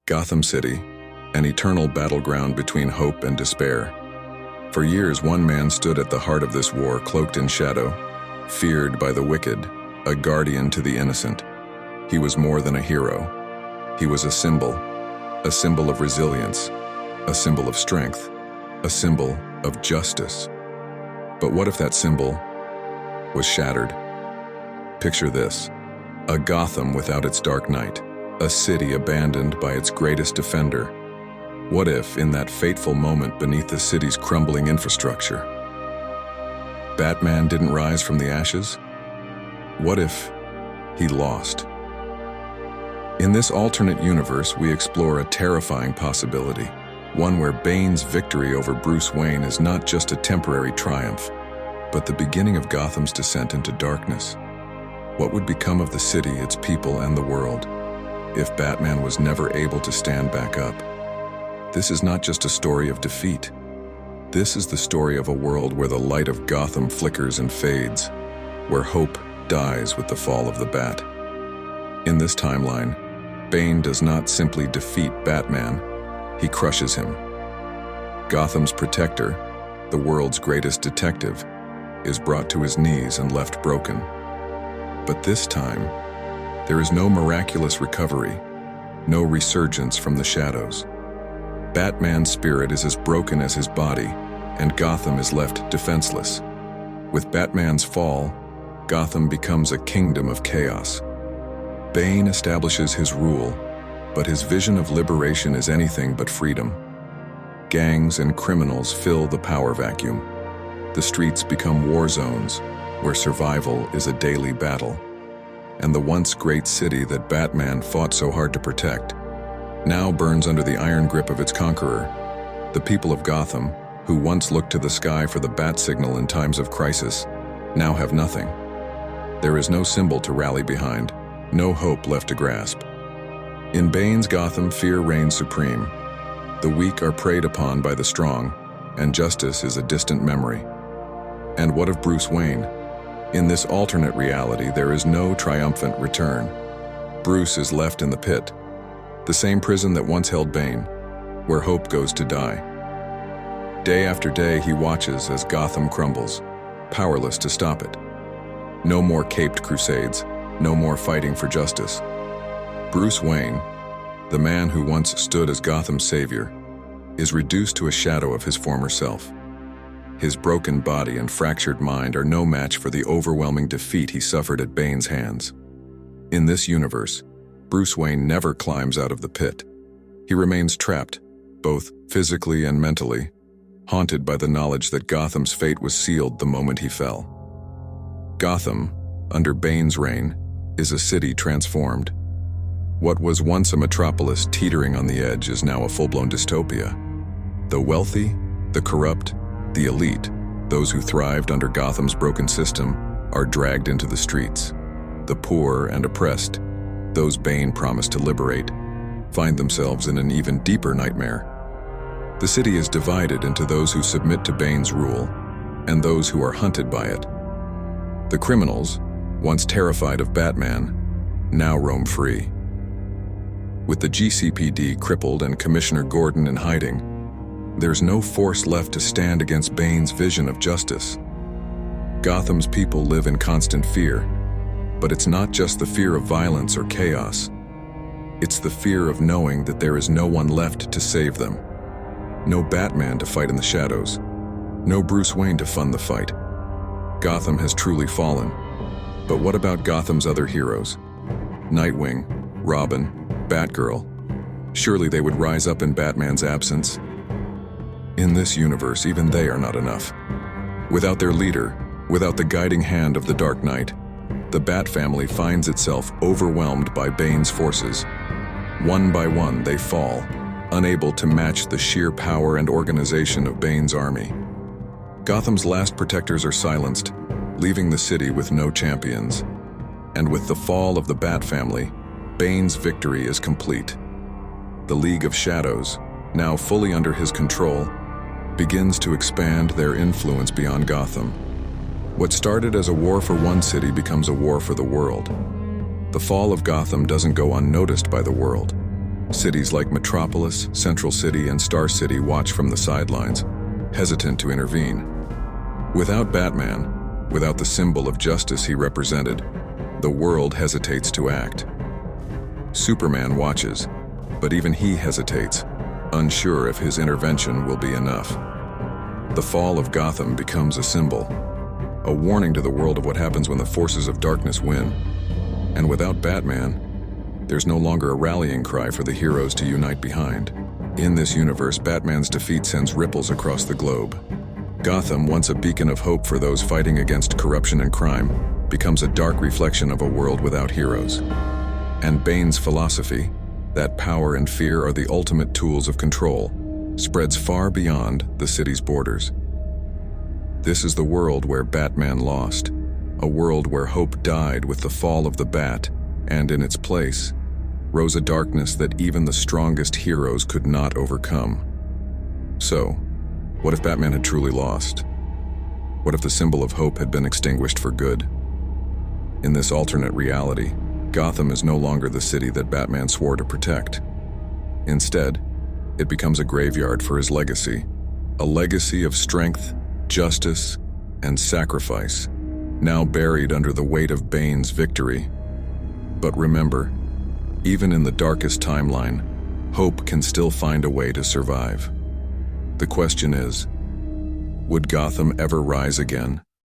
Gotham City, an eternal battleground between hope and despair. For years, one man stood at the heart of this war, cloaked in shadow, feared by the wicked, a guardian to the innocent. He was more than a hero. He was a symbol of resilience, a symbol of strength, a symbol of justice. But what if that symbol was shattered? Picture this: a Gotham without its dark knight, a city abandoned by its greatest defender. What if, in that fateful moment beneath the city's crumbling infrastructure, Batman didn't rise from the ashes? What if he lost? In this alternate universe, we explore a terrifying possibility, one where Bane's victory over Bruce Wayne is not just a temporary triumph, but the beginning of Gotham's descent into darkness. What would become of the city, its people, and the world if Batman was never able to stand back up? This is not just a story of defeat. This is the story of a world where the light of Gotham flickers and fades, where hope dies with the fall of the Bat. In this timeline, Bane does not simply defeat Batman, he crushes him. Gotham's protector, the world's greatest detective, is brought to his knees and left broken. But this time, there is no miraculous recovery, no resurgence from the shadows. Batman's spirit is as broken as his body, and Gotham is left defenseless. With Batman's fall, Gotham becomes a kingdom of chaos. Bane establishes his rule, but his vision of liberation is anything but freedom. Gangs and criminals fill the power vacuum. The streets become war zones, where survival is a daily battle. And the once great city that Batman fought so hard to protect now burns under the iron grip of its conqueror. The people of Gotham, who once looked to the sky for the bat signal in times of crisis, now have nothing. There is no symbol to rally behind, no hope left to grasp. In Bane's Gotham, fear reigns supreme. The weak are preyed upon by the strong, and justice is a distant memory. And what of Bruce Wayne? In this alternate reality, there is no triumphant return. Bruce is left in the pit, the same prison that once held Bane, where hope goes to die. Day after day, he watches as Gotham crumbles, powerless to stop it. No more caped crusades, no more fighting for justice. Bruce Wayne, the man who once stood as Gotham's savior, is reduced to a shadow of his former self. His broken body and fractured mind are no match for the overwhelming defeat he suffered at Bane's hands. In this universe, Bruce Wayne never climbs out of the pit. He remains trapped, both physically and mentally, haunted by the knowledge that Gotham's fate was sealed the moment he fell. Gotham, under Bane's reign, is a city transformed. What was once a metropolis teetering on the edge is now a full-blown dystopia. The wealthy, the corrupt, the elite, those who thrived under Gotham's broken system, are dragged into the streets. The poor and oppressed, those Bane promised to liberate, find themselves in an even deeper nightmare. The city is divided into those who submit to Bane's rule and those who are hunted by it. The criminals, once terrified of Batman, now roam free. With the GCPD crippled and Commissioner Gordon in hiding, there's no force left to stand against Bane's vision of justice. Gotham's people live in constant fear, but it's not just the fear of violence or chaos. It's the fear of knowing that there is no one left to save them. No Batman to fight in the shadows. No Bruce Wayne to fund the fight. Gotham has truly fallen. But what about Gotham's other heroes? Nightwing, Robin, Batgirl. Surely they would rise up in Batman's absence. In this universe, even they are not enough. Without their leader, without the guiding hand of the Dark Knight, the Bat family finds itself overwhelmed by Bane's forces. One by one, they fall, unable to match the sheer power and organization of Bane's army. Gotham's last protectors are silenced, leaving the city with no champions. And with the fall of the Bat family, Bane's victory is complete. The League of Shadows, now fully under his control, begins to expand their influence beyond Gotham. What started as a war for one city becomes a war for the world. The fall of Gotham doesn't go unnoticed by the world. Cities like Metropolis, Central City, and Star City watch from the sidelines, hesitant to intervene. Without Batman, without the symbol of justice he represented, the world hesitates to act. Superman watches, but even he hesitates, unsure if his intervention will be enough. The fall of Gotham becomes a symbol, a warning to the world of what happens when the forces of darkness win. And without Batman, there's no longer a rallying cry for the heroes to unite behind. In this universe, Batman's defeat sends ripples across the globe. Gotham, once a beacon of hope for those fighting against corruption and crime, becomes a dark reflection of a world without heroes. And Bane's philosophy, that power and fear are the ultimate tools of control, spreads far beyond the city's borders. This is the world where Batman lost, a world where hope died with the fall of the Bat, and in its place rose a darkness that even the strongest heroes could not overcome. So, what if Batman had truly lost? What if the symbol of hope had been extinguished for good? In this alternate reality, Gotham is no longer the city that Batman swore to protect. Instead, it becomes a graveyard for his legacy, a legacy of strength, justice, and sacrifice, now buried under the weight of Bane's victory. But remember, even in the darkest timeline, hope can still find a way to survive. The question is, would Gotham ever rise again?